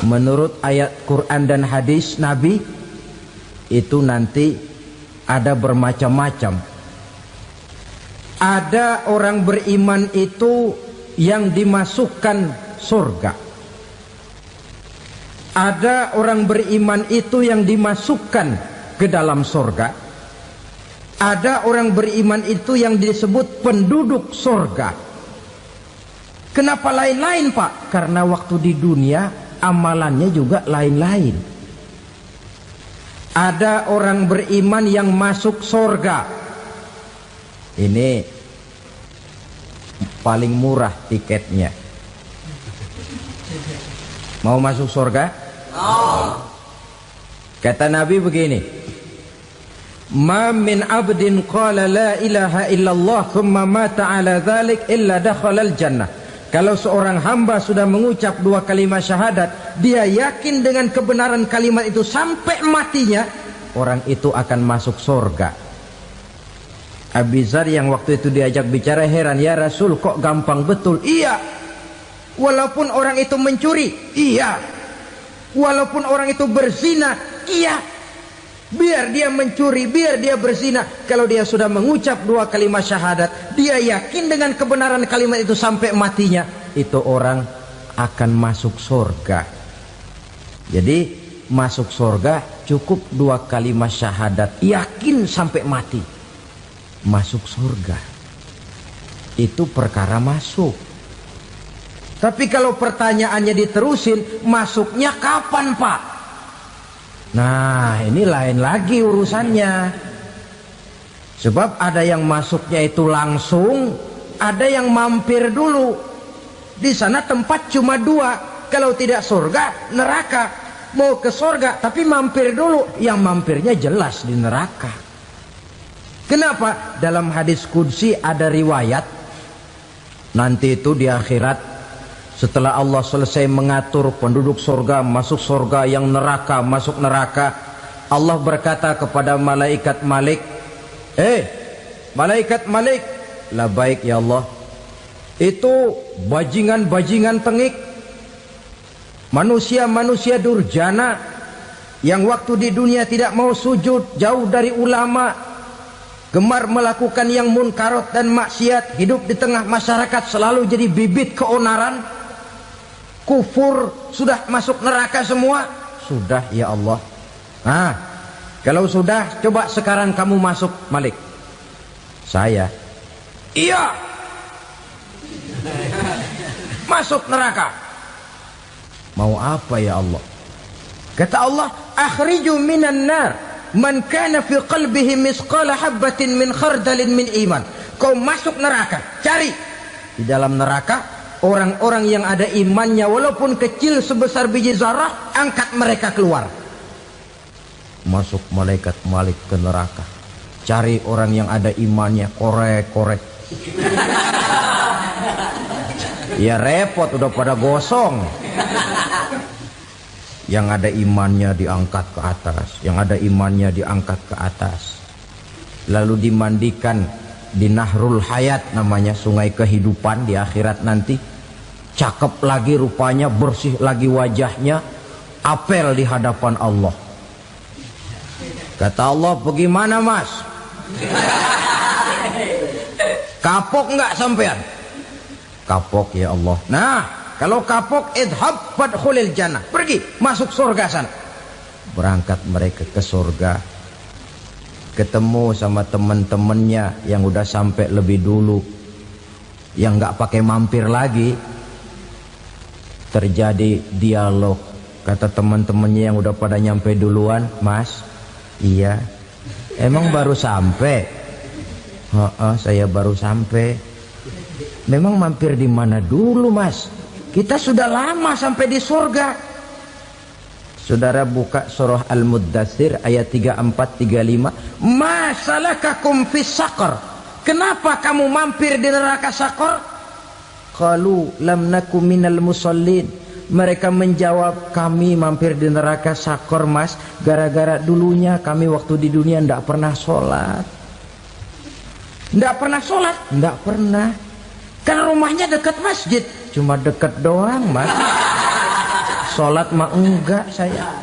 menurut ayat Quran dan hadis Nabi itu nanti ada bermacam-macam. Ada orang beriman itu yang dimasukkan surga. Ada orang beriman itu yang dimasukkan ke dalam surga. Ada orang beriman itu yang disebut penduduk surga. Kenapa lain-lain, Pak? Karena waktu di dunia amalannya juga lain-lain. Ada orang beriman yang masuk surga. Ini paling murah tiketnya. Mau masuk surga? Kata Nabi begini, ma min abdin qala la ilaha illallah thumma mata ala dhalik illa dakhalal jannah. Kalau seorang hamba sudah mengucap dua kalimat syahadat, dia yakin dengan kebenaran kalimat itu sampai matinya, orang itu akan masuk surga. Abi Dzar yang waktu itu diajak bicara heran, ya Rasul kok gampang betul? Iya. Walaupun orang itu mencuri, iya. Walaupun orang itu berzina, iya. Biar dia mencuri, biar dia berzina, kalau dia sudah mengucap dua kalimat syahadat, dia yakin dengan kebenaran kalimat itu sampai matinya, itu orang akan masuk surga. Jadi masuk surga cukup dua kalimat syahadat, yakin sampai mati, masuk surga. Itu perkara masuk. Tapi kalau pertanyaannya diterusin, masuknya kapan, Pak? Nah, ini lain lagi urusannya. Sebab ada yang masuknya itu langsung, ada yang mampir dulu. Di sana tempat cuma dua, kalau tidak surga, neraka. Mau ke surga tapi mampir dulu, yang mampirnya jelas di neraka. Kenapa? Dalam hadis qudsi ada riwayat, nanti itu di akhirat, setelah Allah selesai mengatur penduduk surga masuk surga, yang neraka masuk neraka, Allah berkata kepada malaikat Malik, malaikat Malik, labaik ya Allah, itu bajingan-bajingan tengik, manusia-manusia durjana yang waktu di dunia tidak mau sujud, jauh dari ulama, gemar melakukan yang munkarat dan maksiat, hidup di tengah masyarakat selalu jadi bibit keonaran, kufur, sudah masuk neraka semua. Sudah ya Allah. Nah, kalau sudah, coba sekarang kamu masuk, Malik. Saya, iya, masuk neraka. Mau apa ya Allah? Kata Allah, akhriju minan nar man kana fi qalbihi misqala habatin min khardalin min iman. Kau masuk neraka, cari di dalam neraka orang-orang yang ada imannya walaupun kecil sebesar biji zarah, angkat mereka keluar. Masuk malaikat Malik ke neraka, cari orang yang ada imannya, korek-korek. Ya repot, udah pada gosong. Yang ada imannya diangkat ke atas, yang ada imannya diangkat ke atas, lalu dimandikan di Nahrul Hayat, namanya sungai kehidupan di akhirat nanti. Cakep lagi rupanya, bersih lagi wajahnya, apel di hadapan Allah. Kata Allah, bagaimana mas? Kapok nggak sampean? Kapok ya Allah. Nah, kalau kapok, idhab fadkhulil jannah, pergi masuk surga sana. Berangkat mereka ke surga, ketemu sama teman-temannya yang udah sampai lebih dulu, yang nggak pakai mampir lagi. Terjadi dialog. Kata teman-temannya yang udah pada nyampe duluan, mas, iya, emang baru sampai? Saya baru sampai. Memang mampir di mana dulu mas? Kita sudah lama sampai di surga. Saudara buka surah Al-Muddatsir ayat 34-35. Ma salakakum fis saqar? Kenapa kamu mampir di neraka Saqar? Qalu lam naku minal musallin. Mereka menjawab, kami mampir di neraka Saqar mas, gara-gara dulunya kami waktu di dunia ndak pernah sholat. Ndak pernah sholat? Ndak pernah. Kan rumahnya dekat masjid, cuma dekat doang mas. Sholat mah enggak saya.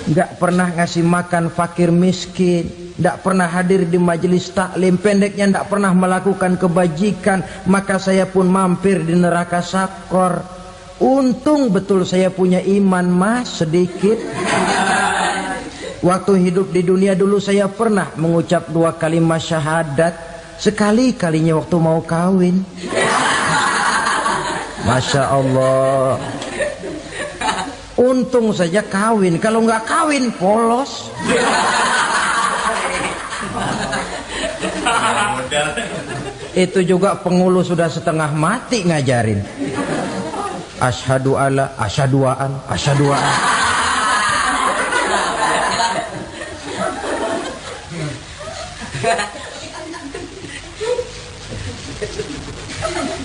Enggak pernah ngasih makan fakir miskin, enggak pernah hadir di majelis taklim, pendeknya enggak pernah melakukan kebajikan, maka saya pun mampir di neraka sakor. Untung betul saya punya iman mas sedikit. Waktu hidup di dunia dulu saya pernah mengucap 2 kalimat syahadat, sekali-kalinya waktu mau kawin. Masya Allah. Untung saja kawin, kalau nggak kawin polos. Itu juga pengulu sudah setengah mati ngajarin. Asyhadu alla, asyaduaan, asyaduaan.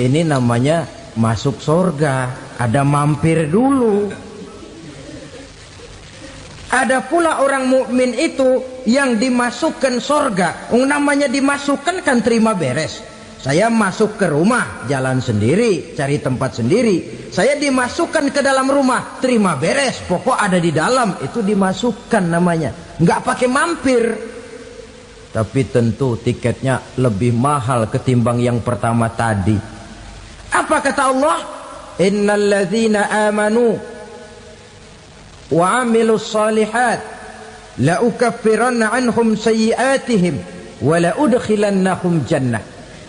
Ini namanya masuk surga, ada mampir dulu. Ada pula orang mukmin itu yang dimasukkan surga. Namanya dimasukkan kan terima beres. Saya masuk ke rumah, jalan sendiri, cari tempat sendiri. Saya dimasukkan ke dalam rumah, terima beres. Pokok ada di dalam, itu dimasukkan namanya. Nggak pakai mampir. Tapi tentu tiketnya lebih mahal ketimbang yang pertama tadi. Apa kata Allah? Innal ladzina amanu wa amilus salihat la ukaffiranna anhum sayyi'atihim wa la udkhilannahum jannah.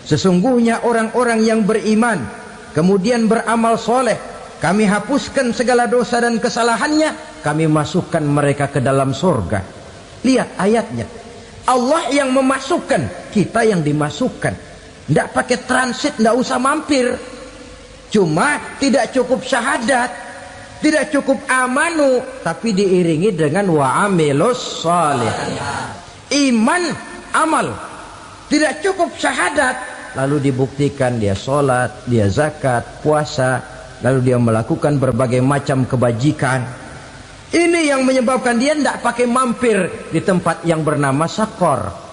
Sesungguhnya orang-orang yang beriman kemudian beramal soleh, kami hapuskan segala dosa dan kesalahannya, kami masukkan mereka ke dalam surga. Lihat ayatnya, Allah yang memasukkan, kita yang dimasukkan. Tidak pakai transit, tidak usah mampir. Cuma tidak cukup syahadat, tidak cukup amanu, tapi diiringi dengan wa amilus salih. Iman, amal. Tidak cukup syahadat, lalu dibuktikan dia sholat, dia zakat, puasa, lalu dia melakukan berbagai macam kebajikan. Ini yang menyebabkan dia tidak pakai mampir di tempat yang bernama sakor.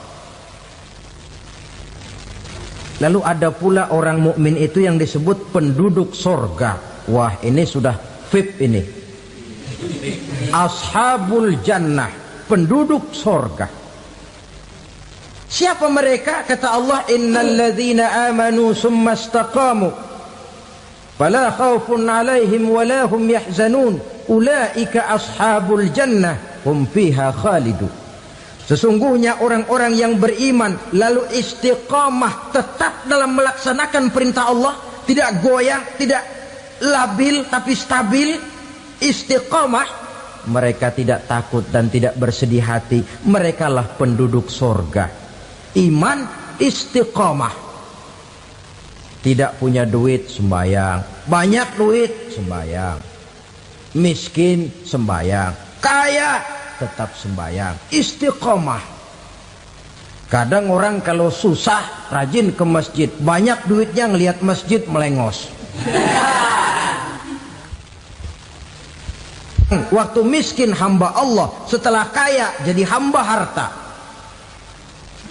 Lalu ada pula orang mukmin itu yang disebut penduduk sorga. Wah, ini sudah VIP ini. Ashabul jannah, penduduk sorga. Siapa mereka? Kata Allah, innal ladzina amanu summa istaqamu fala khaufun alaihim wala hum yahzanun ulaika ashabul jannah hum fiha khalidun. Sesungguhnya orang-orang yang beriman lalu istiqamah, tetap dalam melaksanakan perintah Allah, tidak goyang, tidak labil tapi stabil, istiqamah, mereka tidak takut dan tidak bersedih hati. Merekalah penduduk surga. Iman, istiqamah. Tidak punya duit, sembahyang. Banyak duit, sembahyang. Miskin, sembahyang. Kaya, tetap sembahyang. Istiqamah. Kadang orang kalau susah rajin ke masjid, banyak duitnya ngelihat masjid melengos. Waktu miskin hamba Allah, setelah kaya jadi hamba harta.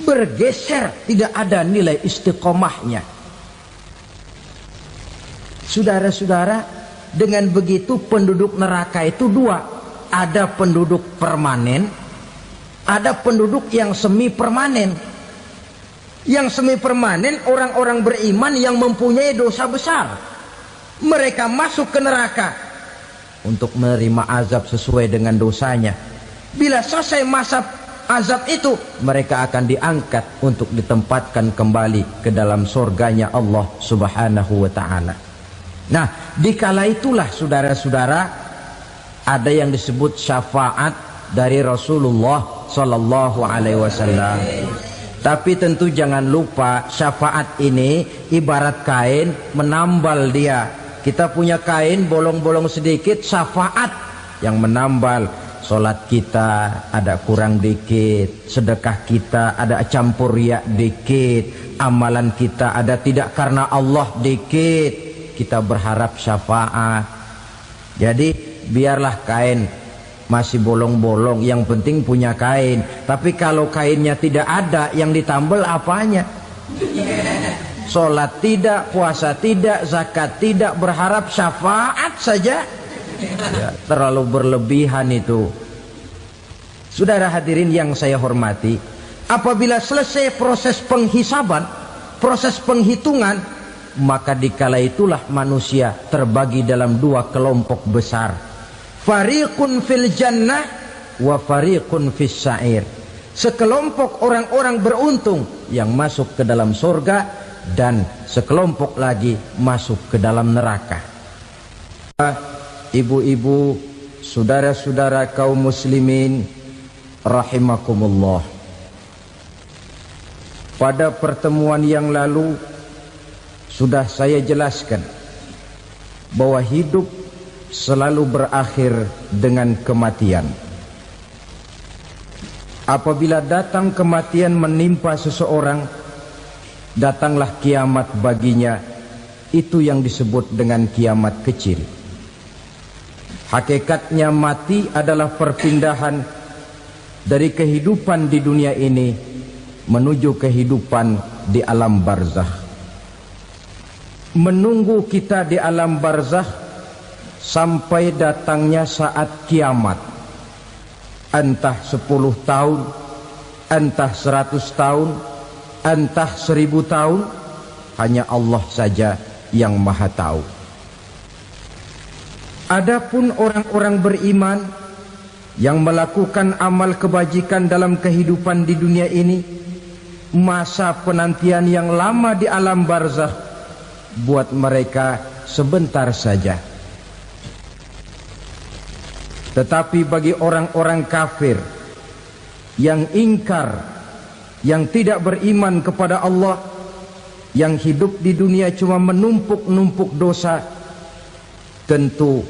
Bergeser, tidak ada nilai istiqomahnya. Saudara-saudara, dengan begitu penduduk neraka itu dua. Ada penduduk permanen, ada penduduk yang semi permanen. Yang semi permanen orang-orang beriman yang mempunyai dosa besar. Mereka masuk ke neraka untuk menerima azab sesuai dengan dosanya. Bila selesai masa azab itu, mereka akan diangkat untuk ditempatkan kembali ke dalam surganya Allah Subhanahu wa ta'ala. Nah, dikala itulah saudara-saudara, ada yang disebut syafaat dari Rasulullah Sallallahu Alaihi Wasallam. Tapi tentu jangan lupa, syafaat ini ibarat kain menambal dia. Kita punya kain bolong-bolong sedikit, syafaat yang menambal. Sholat kita ada kurang dikit, sedekah kita ada campur riak dikit, amalan kita ada tidak karena Allah dikit, kita berharap syafaat. Jadi biarlah kain masih bolong-bolong, yang penting punya kain. Tapi kalau kainnya tidak ada, yang ditambal apanya? sholat tidak, puasa tidak, zakat tidak, berharap syafaat saja. Ya, terlalu berlebihan itu. Saudara hadirin yang saya hormati, apabila selesai proses penghisaban, proses penghitungan, maka dikala itulah manusia terbagi dalam dua kelompok besar. Fariqun fil jannah wa fariqun fis sa'ir. Sekelompok orang-orang beruntung yang masuk ke dalam surga, dan sekelompok lagi masuk ke dalam neraka. Ibu-ibu, saudara-saudara kaum muslimin rahimakumullah. Pada pertemuan yang lalu sudah saya jelaskan bahwa hidup selalu berakhir dengan kematian. Apabila datang kematian menimpa seseorang, datanglah kiamat baginya. Itu yang disebut dengan kiamat kecil. Hakikatnya mati adalah perpindahan dari kehidupan di dunia ini menuju kehidupan di alam barzakh. Menunggu kita di alam barzakh sampai datangnya saat kiamat. Entah 10 tahun, entah 100 tahun, entah 1000 tahun, hanya Allah saja yang maha tahu. Adapun orang-orang beriman yang melakukan amal kebajikan dalam kehidupan di dunia ini, masa penantian yang lama di alam barzakh buat mereka sebentar saja. Tetapi bagi orang-orang kafir yang ingkar, yang tidak beriman kepada Allah, yang hidup di dunia cuma menumpuk-numpuk dosa, tentu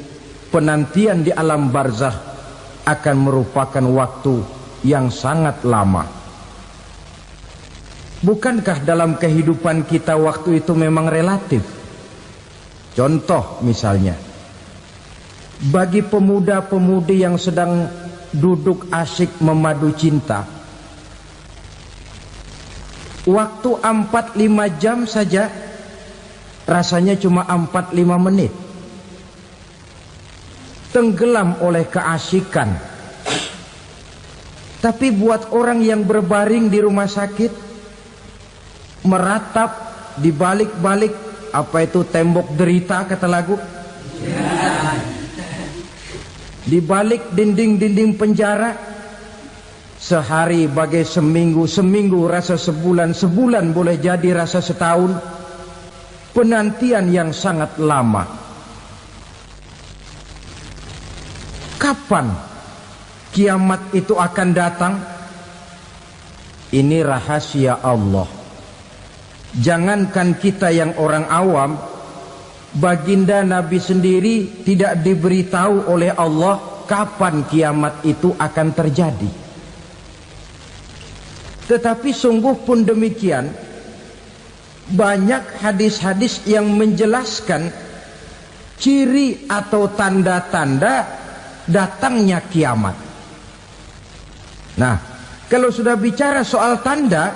penantian di alam barzakh akan merupakan waktu yang sangat lama. Bukankah dalam kehidupan kita waktu itu memang relatif? Contoh misalnya, bagi pemuda-pemudi yang sedang duduk asyik memadu cinta, waktu 4-5 jam saja rasanya cuma 4-5 menit. Tenggelam oleh keasikan. Tapi buat orang yang berbaring di rumah sakit, meratap di balik-balik apa itu tembok derita kata lagu, di balik dinding-dinding penjara, sehari bagai seminggu, seminggu rasa sebulan, sebulan boleh jadi rasa setahun. Penantian yang sangat lama. Kapan kiamat itu akan datang? Ini rahasia Allah. Jangankan kita yang orang awam, baginda Nabi sendiri tidak diberitahu oleh Allah kapan kiamat itu akan terjadi. Tetapi sungguh pun demikian, banyak hadis-hadis yang menjelaskan ciri atau tanda-tanda datangnya kiamat. Nah, kalau sudah bicara soal tanda,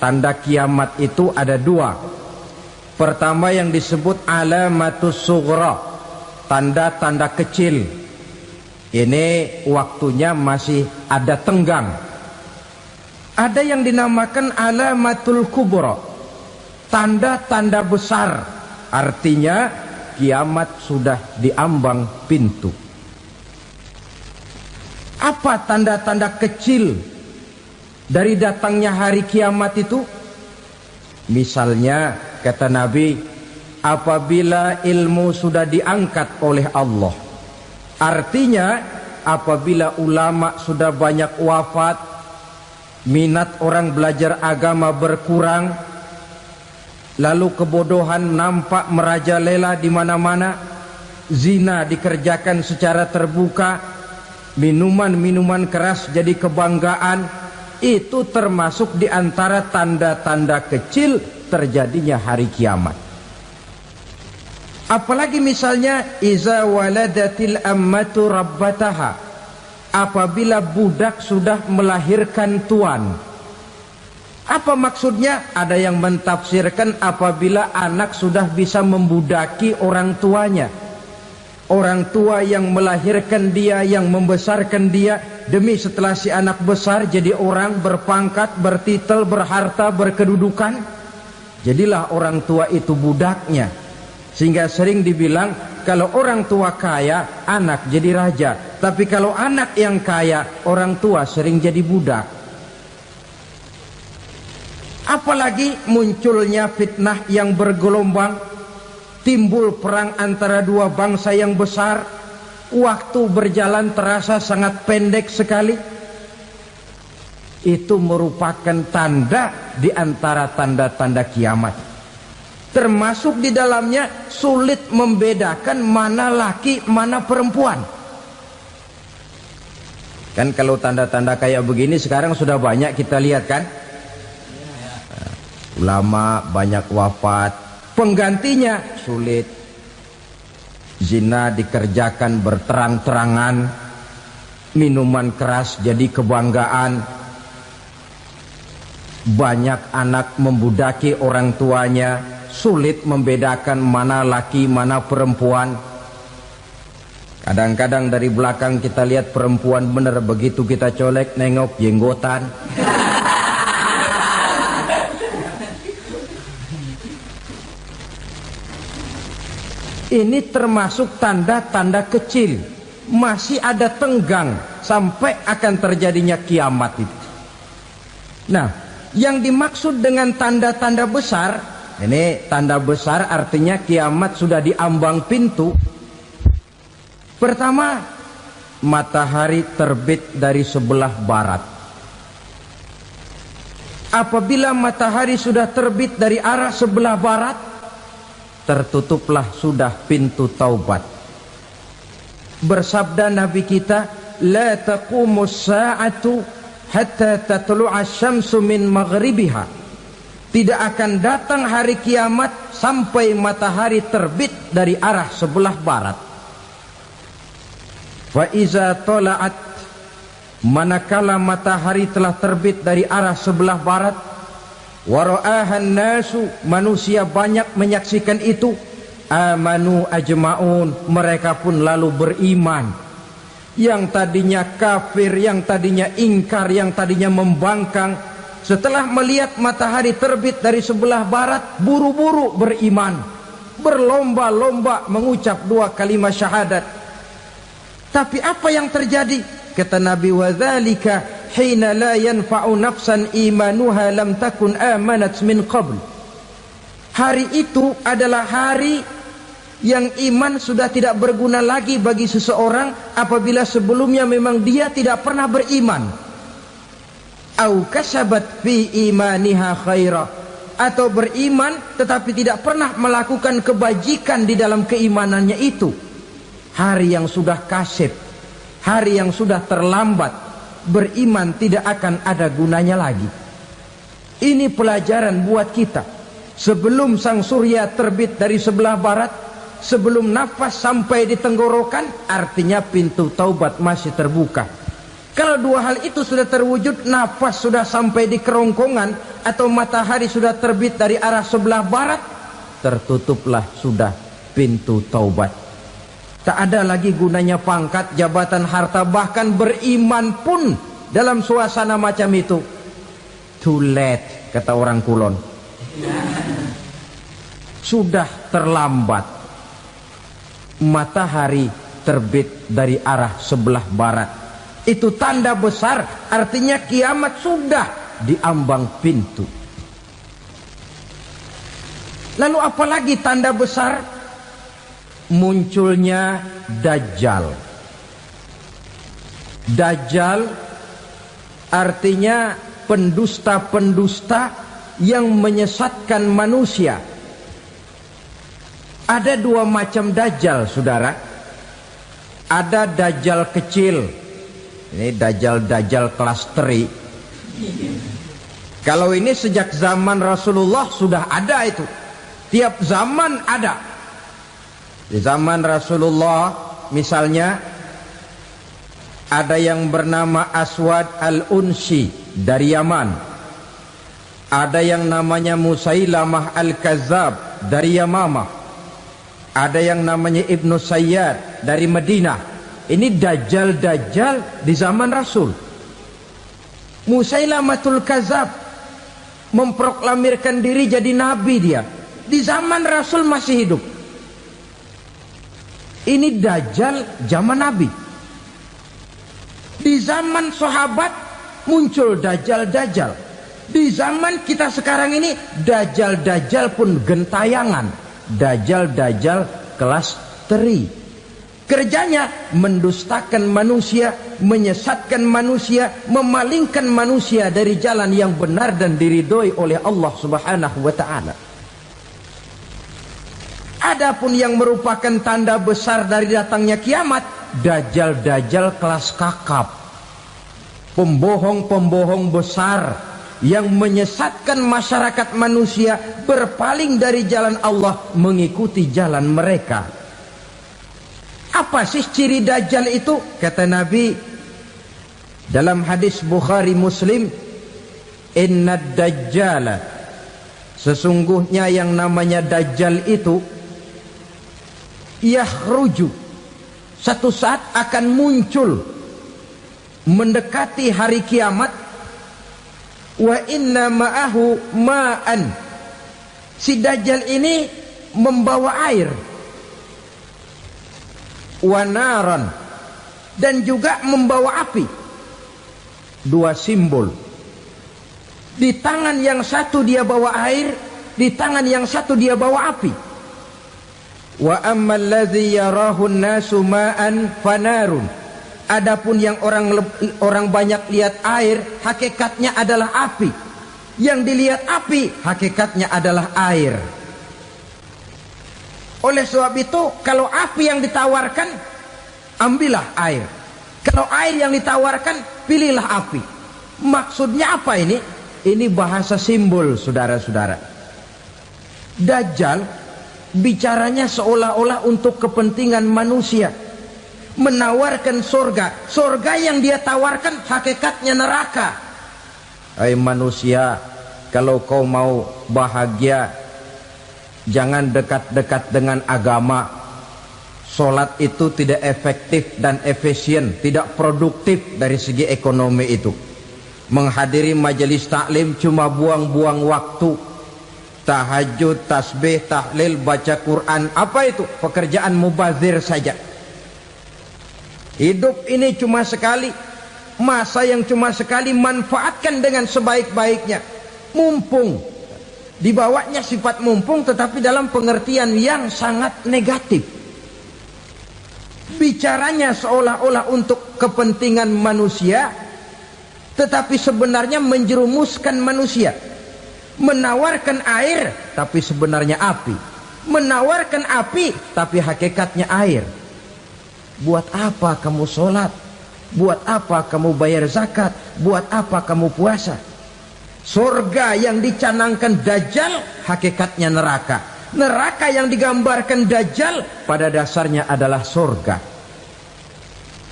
tanda kiamat itu ada dua. Pertama yang disebut alamatus sughra, tanda-tanda kecil. Ini waktunya masih ada tenggang. Ada yang dinamakan alamatul kubra, tanda-tanda besar. Artinya kiamat sudah diambang pintu. Apa tanda-tanda kecil dari datangnya hari kiamat itu? Misalnya kata Nabi, apabila ilmu sudah diangkat oleh Allah, artinya apabila ulama sudah banyak wafat, minat orang belajar agama berkurang, lalu kebodohan nampak merajalela di mana-mana, zina dikerjakan secara terbuka, minuman-minuman keras jadi kebanggaan, itu termasuk di antara tanda-tanda kecil terjadinya hari kiamat. Apalagi misalnya iza waladatil ammatu rabbataha, apabila budak sudah melahirkan tuan. Apa maksudnya? Ada yang mentafsirkan apabila anak sudah bisa membudaki orang tuanya. Orang tua yang melahirkan dia, yang membesarkan dia, demi setelah si anak besar jadi orang berpangkat, bertitel, berharta, berkedudukan, jadilah orang tua itu budaknya. Sehingga sering dibilang kalau orang tua kaya, anak jadi raja. Tapi kalau anak yang kaya, orang tua sering jadi budak. Apalagi munculnya fitnah yang bergelombang, timbul perang antara dua bangsa yang besar, waktu berjalan terasa sangat pendek sekali. Itu merupakan tanda di antara tanda-tanda kiamat. Termasuk di dalamnya sulit membedakan mana laki, mana perempuan. Kan kalau tanda-tanda kayak begini sekarang sudah banyak kita lihat kan? Ulama banyak wafat, penggantinya sulit. Zina dikerjakan berterang-terangan, minuman keras jadi kebanggaan, banyak anak membudaki orang tuanya, sulit membedakan mana laki mana perempuan. Kadang-kadang dari belakang kita lihat perempuan bener, begitu kita colek nengok jenggotan. Ini termasuk tanda-tanda kecil. Masih ada tenggang sampai akan terjadinya kiamat itu. Nah, yang dimaksud dengan tanda-tanda besar, ini tanda besar artinya kiamat sudah diambang pintu. Pertama, matahari terbit dari sebelah barat. Apabila matahari sudah terbit dari arah sebelah barat, tertutuplah sudah pintu taubat. Bersabda Nabi kita, la taqumus sa'atu hatta tatlu'a syamsu min maghribiha. Tidak akan datang hari kiamat sampai matahari terbit dari arah sebelah barat. Fa iza tala'at, manakala matahari telah terbit dari arah sebelah barat, wara'ahan nasu, manusia banyak menyaksikan itu, amanu ajma'un, mereka pun lalu beriman. Yang tadinya kafir, yang tadinya ingkar, yang tadinya membangkang, setelah melihat matahari terbit dari sebelah barat, buru-buru beriman, berlomba-lomba mengucap dua kalimat syahadat. Tapi apa yang terjadi? Kata Nabi, wadzalika hina la yanfa'u nafsan imanuha lam takun amanat min qabl. Hari itu adalah hari yang iman sudah tidak berguna lagi bagi seseorang apabila sebelumnya memang dia tidak pernah beriman. Au kasabat fi imaniha khaira, atau beriman tetapi tidak pernah melakukan kebajikan di dalam keimanannya itu. Hari yang sudah kasib, hari yang sudah terlambat, beriman tidak akan ada gunanya lagi. Ini pelajaran buat kita. Sebelum sang surya terbit dari sebelah barat, sebelum nafas sampai di tenggorokan, artinya pintu taubat masih terbuka. Kalau dua hal itu sudah terwujud, nafas sudah sampai di kerongkongan atau matahari sudah terbit dari arah sebelah barat, tertutuplah sudah pintu taubat. Tak ada lagi gunanya pangkat, jabatan, harta, bahkan beriman pun dalam suasana macam itu. Too late, kata orang Kulon. Sudah terlambat. Matahari terbit dari arah sebelah barat. Itu tanda besar, artinya kiamat sudah diambang pintu. Lalu apalagi tanda besar? Munculnya Dajjal. Dajjal artinya pendusta-pendusta yang menyesatkan manusia. Ada dua macam Dajjal, saudara. Ada Dajjal kecil. Ini Dajjal kelas teri. Kalau ini sejak zaman Rasulullah sudah ada itu. Tiap zaman ada. Di zaman Rasulullah misalnya ada yang bernama Aswad al-Unsi dari Yaman. Ada yang namanya Musailamah Al-Kazzab dari Yamamah. Ada yang namanya Ibnu Sayyad dari Madinah. Ini dajjal-dajjal di zaman Rasul. Musailamatul Kazzab memproklamirkan diri jadi nabi dia. Di zaman Rasul masih hidup. Ini dajjal zaman Nabi. Di zaman sahabat muncul dajjal-dajjal. Di zaman kita sekarang ini dajjal-dajjal pun gentayangan. Dajjal-dajjal kelas teri. Kerjanya mendustakan manusia, menyesatkan manusia, memalingkan manusia dari jalan yang benar dan diridhoi oleh Allah Subhanahu wa taala. Adapun yang merupakan tanda besar dari datangnya kiamat, dajjal-dajjal kelas kakap. Pembohong-pembohong besar yang menyesatkan masyarakat manusia berpaling dari jalan Allah mengikuti jalan mereka. Apa sih ciri dajjal itu? Kata Nabi dalam hadis Bukhari Muslim, inna dajjala, sesungguhnya yang namanya dajjal itu yakhruju, satu saat akan muncul mendekati hari kiamat. Wa inna ma'ahu ma'an, si dajjal ini membawa air. Wa naran, dan juga membawa api. Dua simbol. Di tangan yang satu dia bawa air, di tangan yang satu dia bawa api. Wa ammal ladzi yarahu an-nasu ma'an fanarun, adapun yang orang banyak lihat air, hakikatnya adalah api. Yang dilihat api, hakikatnya adalah air. Oleh sebab itu, kalau api yang ditawarkan, ambillah air. Kalau air yang ditawarkan, pilihlah api. Maksudnya apa ini? Ini bahasa simbol, saudara-saudara. Dajjal bicaranya seolah-olah untuk kepentingan manusia. Menawarkan surga. Surga yang dia tawarkan hakikatnya neraka. Hai manusia, kalau kau mau bahagia, jangan dekat-dekat dengan agama. Solat itu tidak efektif dan efisien, tidak produktif dari segi ekonomi itu. Menghadiri majelis taklim cuma buang-buang waktu. Tahajud, tasbih, tahlil, baca Quran, apa itu? Pekerjaan mubazir saja. Hidup ini cuma sekali, masa yang cuma sekali, manfaatkan dengan sebaik-baiknya. Mumpung, dibawanya sifat mumpung tetapi dalam pengertian yang sangat negatif. Bicaranya seolah-olah untuk kepentingan manusia, tetapi sebenarnya menjerumuskan manusia. Menawarkan air tapi sebenarnya api. Menawarkan api tapi hakikatnya air. Buat apa kamu sholat? Buat apa kamu bayar zakat? Buat apa kamu puasa? Surga yang dicanangkan dajjal hakikatnya neraka. Neraka yang digambarkan dajjal pada dasarnya adalah surga.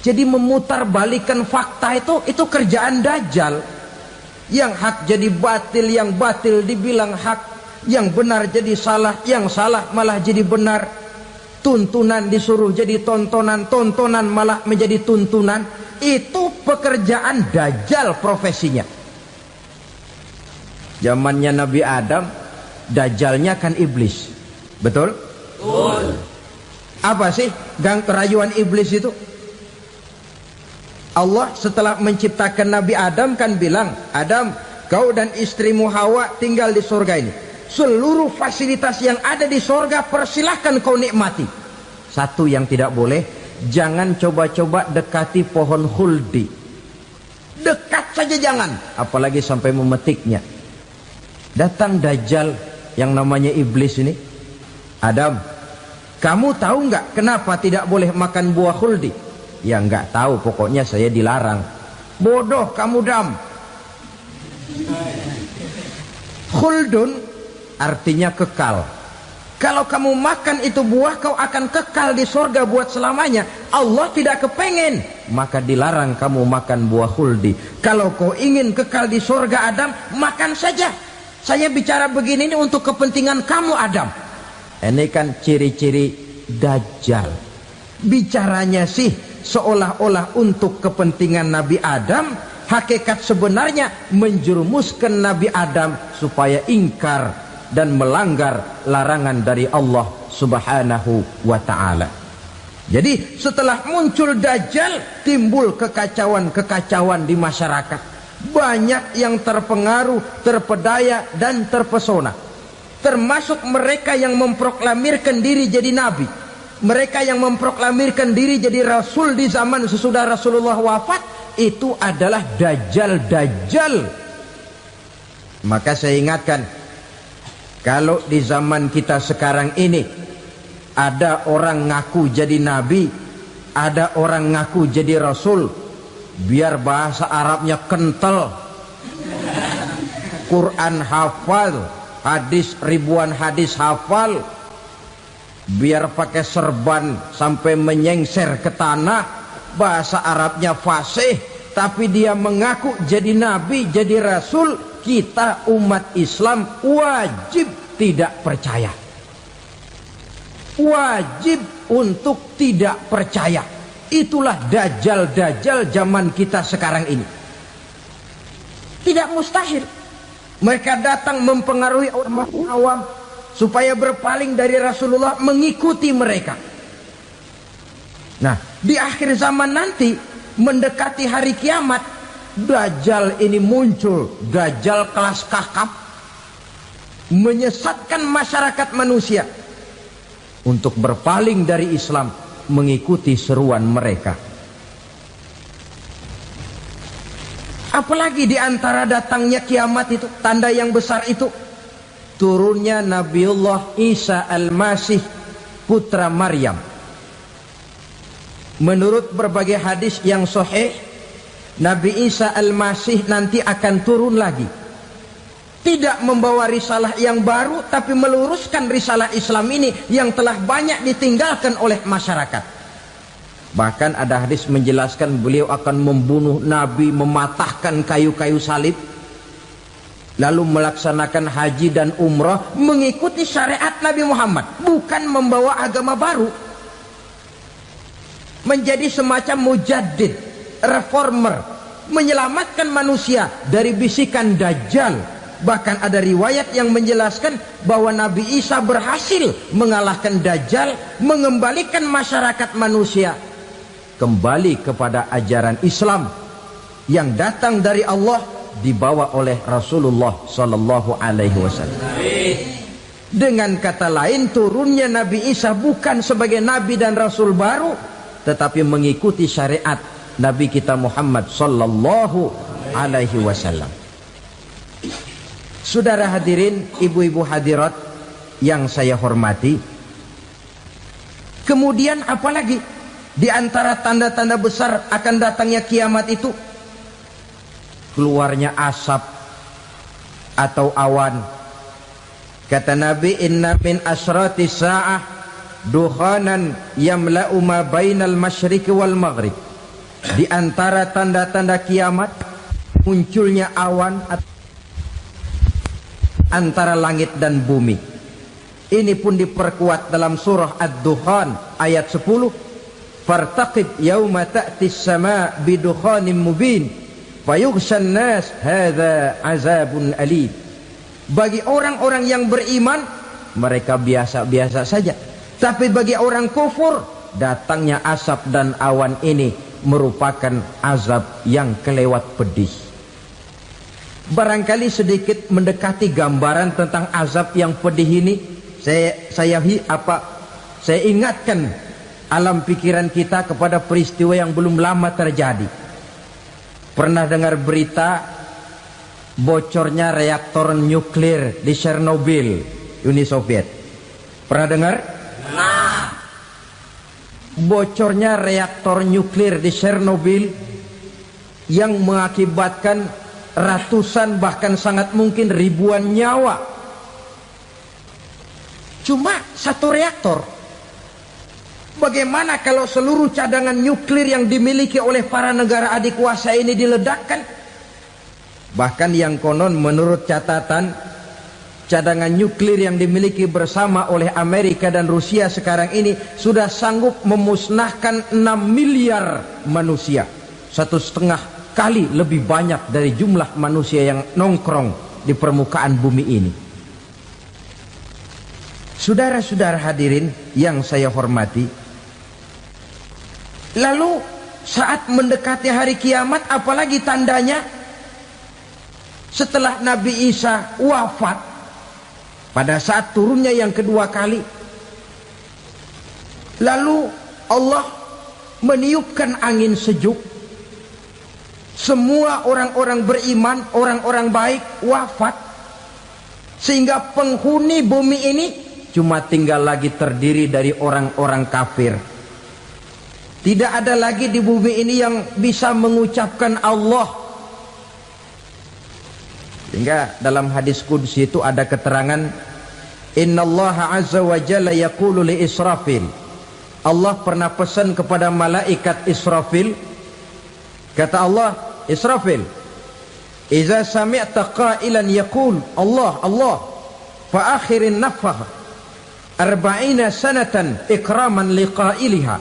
Jadi memutarbalikkan fakta itu kerjaan dajjal. Yang hak jadi batil, yang batil dibilang hak, yang benar jadi salah, yang salah malah jadi benar. Tuntunan disuruh jadi tontonan, tontonan malah menjadi tuntunan. Itu pekerjaan dajjal profesinya. Zamannya Nabi Adam, dajjalnya kan iblis. Betul? Betul. Apa sih gang kerayuan iblis itu? Allah setelah menciptakan Nabi Adam kan bilang, Adam, kau dan istrimu Hawa tinggal di surga ini. Seluruh fasilitas yang ada di surga persilahkan kau nikmati. Satu yang tidak boleh, jangan coba-coba dekati pohon khuldi. Dekat saja jangan, apalagi sampai memetiknya. Datang dajjal yang namanya iblis ini. Adam, kamu tahu nggak kenapa tidak boleh makan buah khuldi? Ya nggak tahu, pokoknya saya dilarang. Bodoh kamu Dam. Khuldun artinya kekal. Kalau kamu makan itu buah, kau akan kekal di surga buat selamanya. Allah tidak kepengen, maka dilarang kamu makan buah khuldi. Kalau kau ingin kekal di surga Adam, makan saja. Saya bicara begini ini untuk kepentingan kamu Adam. Ini kan ciri-ciri Dajjal. Bicaranya sih seolah-olah untuk kepentingan Nabi Adam, hakikat sebenarnya menjerumuskan Nabi Adam supaya ingkar dan melanggar larangan dari Allah Subhanahu wa ta'ala. Jadi setelah muncul Dajjal, timbul kekacauan-kekacauan di masyarakat. Banyak yang terpengaruh, terpedaya dan terpesona. Termasuk mereka yang memproklamirkan diri jadi nabi, mereka yang memproklamirkan diri jadi rasul di zaman sesudah Rasulullah wafat. Itu adalah Dajjal. Maka saya ingatkan, kalau di zaman kita sekarang ini ada orang ngaku jadi nabi, ada orang ngaku jadi rasul, biar bahasa Arabnya kental, Quran hafal, hadis ribuan hadis hafal, biar pakai serban sampai menyengser ke tanah, bahasa Arabnya fasih, tapi dia mengaku jadi nabi, jadi rasul, kita umat Islam wajib tidak percaya. Wajib untuk tidak percaya. Itulah Dajjal zaman kita sekarang ini. Tidak mustahil mereka datang mempengaruhi orang awam supaya berpaling dari Rasulullah, mengikuti mereka. Nah, di akhir zaman nanti, mendekati hari kiamat, Dajjal ini muncul. Dajjal kelas kakap, menyesatkan masyarakat manusia untuk berpaling dari Islam, mengikuti seruan mereka. Apalagi di antara datangnya kiamat itu, tanda yang besar itu, turunnya Nabiullah Isa Al-Masih, putra Maryam. Menurut berbagai hadis yang sahih, Nabi Isa Al-Masih nanti akan turun lagi. Tidak membawa risalah yang baru, tapi meluruskan risalah Islam ini yang telah banyak ditinggalkan oleh masyarakat. Bahkan ada hadis menjelaskan beliau akan membunuh Nabi, mematahkan kayu-kayu salib, lalu melaksanakan haji dan umrah mengikuti syariat Nabi Muhammad, bukan membawa agama baru. Menjadi semacam mujaddid, reformer, menyelamatkan manusia dari bisikan Dajjal. Bahkan ada riwayat yang menjelaskan bahwa Nabi Isa berhasil mengalahkan Dajjal, mengembalikan masyarakat manusia kembali kepada ajaran Islam yang datang dari Allah, dibawa oleh Rasulullah sallallahu alaihi wasallam. Dengan kata lain, turunnya Nabi Isa bukan sebagai nabi dan rasul baru, tetapi mengikuti syariat Nabi kita Muhammad sallallahu alaihi wasallam. Saudara hadirin, ibu-ibu hadirat yang saya hormati, kemudian apalagi di antara tanda-tanda besar akan datangnya kiamat itu? Keluarnya asap atau awan. Kata Nabi, inna min asrati sa'ah dukhanan yamla'u ma bainal masyriqi wal maghrib. Di antara tanda-tanda kiamat, munculnya awan antara langit dan bumi. Ini pun diperkuat dalam surah Ad-Dukhan ayat 10. Fartaqib yauma ta'tis sama bidukhanin mubin fayughshan nas hadza azabun alim. Bagi orang-orang yang beriman, mereka biasa-biasa saja. Tapi bagi orang kufur, datangnya asap dan awan ini merupakan azab yang kelewat pedih. Barangkali sedikit mendekati gambaran tentang azab yang pedih ini, saya ingatkan alam pikiran kita kepada peristiwa yang belum lama terjadi. Pernah dengar berita bocornya reaktor nuklir di Chernobyl, Uni Soviet? Pernah dengar? Nah, bocornya reaktor nuklir di Chernobyl yang mengakibatkan ratusan bahkan sangat mungkin ribuan nyawa. Cuma satu reaktor. Bagaimana kalau seluruh cadangan nuklir yang dimiliki oleh para negara adikuasa ini diledakkan? Bahkan yang konon menurut catatan cadangan nuklir yang dimiliki bersama oleh Amerika dan Rusia sekarang ini sudah sanggup memusnahkan 6 miliar manusia, 1,5 kali lebih banyak dari jumlah manusia yang nongkrong di permukaan bumi ini. Saudara-saudara hadirin yang saya hormati, lalu saat mendekati hari kiamat, apalagi tandanya? Setelah Nabi Isa wafat, pada saat turunnya yang kedua kali, lalu Allah meniupkan angin sejuk. Semua orang-orang beriman, orang-orang baik wafat, sehingga penghuni bumi ini cuma tinggal lagi terdiri dari orang-orang kafir. Tidak ada lagi di bumi ini yang bisa mengucapkan Allah. Sehingga dalam hadis qudsi itu ada keterangan, innallaha azza wa jalla yaqulu li Israfil. Allah pernah pesan kepada malaikat Israfil, kata Allah, Israfil, idza sami'ta qailan yaqul Allah Allah fa akhirin nafakh 40 sanatan ikraman liqailiha.